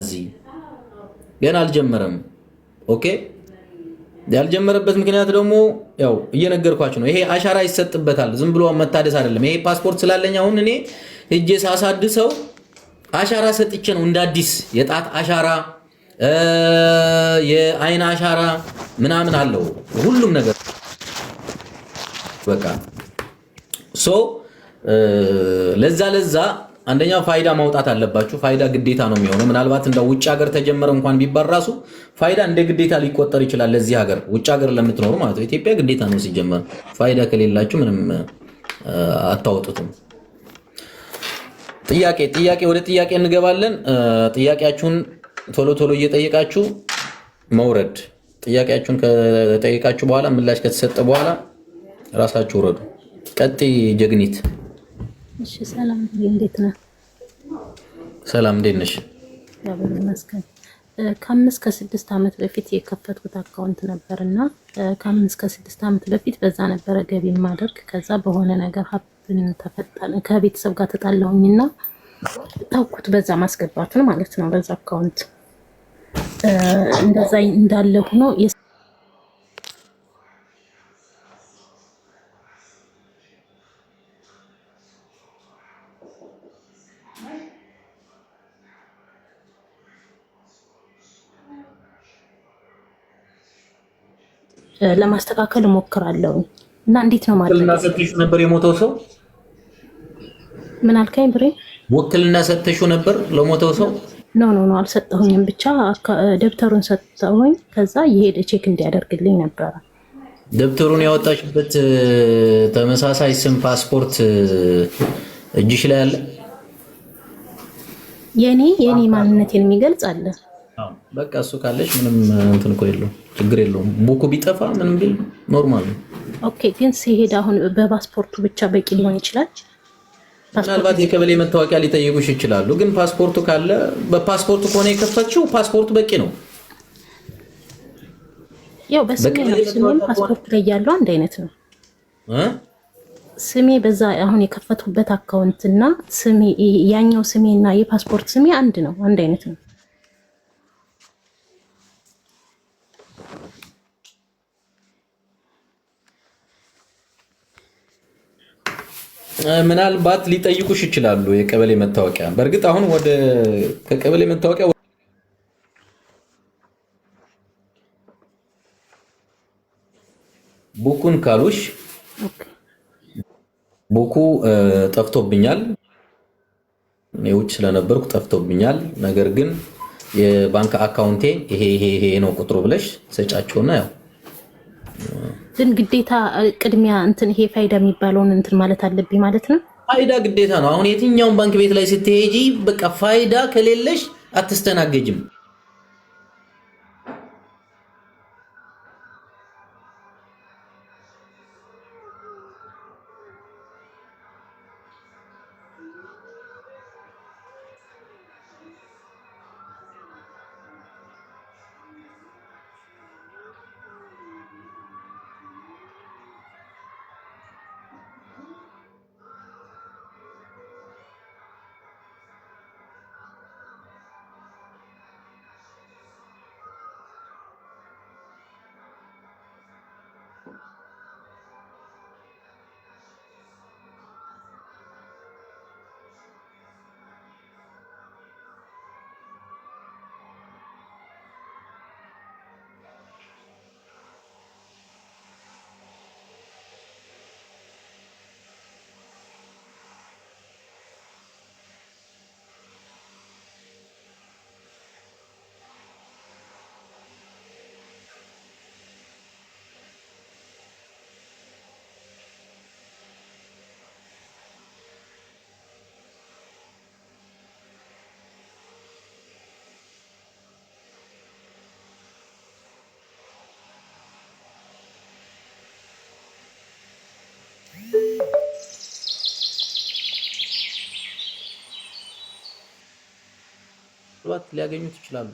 እዚህ ገና አልጀመረም። ኦኬ ያልጀመረበት ምክንያት ደግሞ ያው እየነገርኳችሁ ነው። ይሄ አሻራ ይሰጥበታል። ዝም ብሎ መታደስ አይደለም። ይሄ ፓስፖርት ስላለኝ አሁን እኔ ሄጄ ሳሳድሰው አሻራ ሰጥቼ ነው እንደ አዲስ የጣት አሻራ የአይን አሻራ ምናምን አለው ሁሉም ነገር በቃ ሶ ለዛ አንደኛው ፋይዳ ማውጣት አለባችሁ። ፋይዳ ግዴታ ነው የሚሆነው። ምናልባት እንደ ውጭ ሀገር ተጀመረ እንኳን ቢባል ራሱ ፋይዳ እንደ ግዴታ ሊቆጠር ይችላል ለዚህ ሀገር ውጭ ሀገር ለምትኖሩ ማለት ነው። ኢትዮጵያ ግዴታ ነው ሲጀመር። ፋይዳ ከሌላችሁ ምንም አታወጡትም። ወደ ጥያቄ እንገባለን። ጥያቄያችሁን ቶሎ እየጠየቃችሁ መውረድ። ጥያቄያችሁን ከጠየቃችሁ በኋላ ምላሽ ከተሰጠ በኋላ ራሳችሁ ውረዱ። ቀጥይ ጀግኒት። እሺ ሰላም እንዴት ነህ? ሰላም እንዴት ነሽ? ያው መስከን ከአምስት ከስድስት ዓመት በፊት የከፈትኩት አካውንት ነበርና ከአምስት ከስድስት ዓመት በፊት በዛ ነበረ ገቢ ማድረግ። ከዛ በሆነ ነገር ሀብን ተፈጠረ ከቤተሰብ ጋር ተጣላሁኝና ታውኩት በዛ ማስገባቱን ማለት ነው። በዛ አካውንት እንደዛ እንዳለ ሆኖ ለማስተካከል እሞክራለሁ እና እንዴት ነው ማለት ነው? ሰጥተሽ ነበር የሞተው ሰው? ምን አልከኝ ብሬ? ወክልና ሰጥተሽ ነበር ለሞተው ሰው? ኖ አልሰጠሁኝም። ብቻ ደብተሩን ሰጠሁኝ። ከዛ የሄደ ቼክ እንዲያደርግልኝ ነበር። ደብተሩን ያወጣሽበት ተመሳሳይ ስም ፓስፖርት እጅሽ ላይ አለ? የኔ ማንነቴን የሚገልጽ አለ። በቃ እሱ ካለሽ ምንም እንትን እኮ የለውም፣ ችግር የለውም። ቡኩ ቢጠፋ ምንም ቢል ኖርማል ነው። ኦኬ ግን ሲሄድ አሁን በፓስፖርቱ ብቻ በቂ ሊሆን ይችላል? ምናልባት የቀበሌ መታወቂያ ሊጠይቁሽ ይችላሉ። ግን ፓስፖርቱ ካለ በፓስፖርቱ ከሆነ የከፈትሽው ፓስፖርቱ በቂ ነው። ያው በስሜም ፓስፖርት ላይ ያለው አንድ አይነት ነው። ስሜ በዛ አሁን የከፈትኩበት አካውንት እና ስሜ ያኛው ስሜና የፓስፖርት ስሜ አንድ ነው፣ አንድ አይነት ነው። ምናልባት ሊጠይቁሽ ይችላሉ የቀበሌ መታወቂያ። በእርግጥ አሁን ወደ ከቀበሌ መታወቂያ ቡኩን ካሉሽ ቡኩ ጠፍቶብኛል፣ እኔ ውጭ ስለነበርኩ ጠፍቶብኛል። ነገር ግን የባንክ አካውንቴ ይሄ ነው ቁጥሩ ብለሽ ሰጫቸውና ያው ግን ግዴታ ቅድሚያ እንትን ይሄ ፋይዳ የሚባለውን እንትን ማለት አለብኝ ማለት ነው። ፋይዳ ግዴታ ነው። አሁን የትኛውን ባንክ ቤት ላይ ስትሄጂ በቃ ፋይዳ ከሌለሽ አትስተናገጅም። ሊያገኙት ይችላሉ።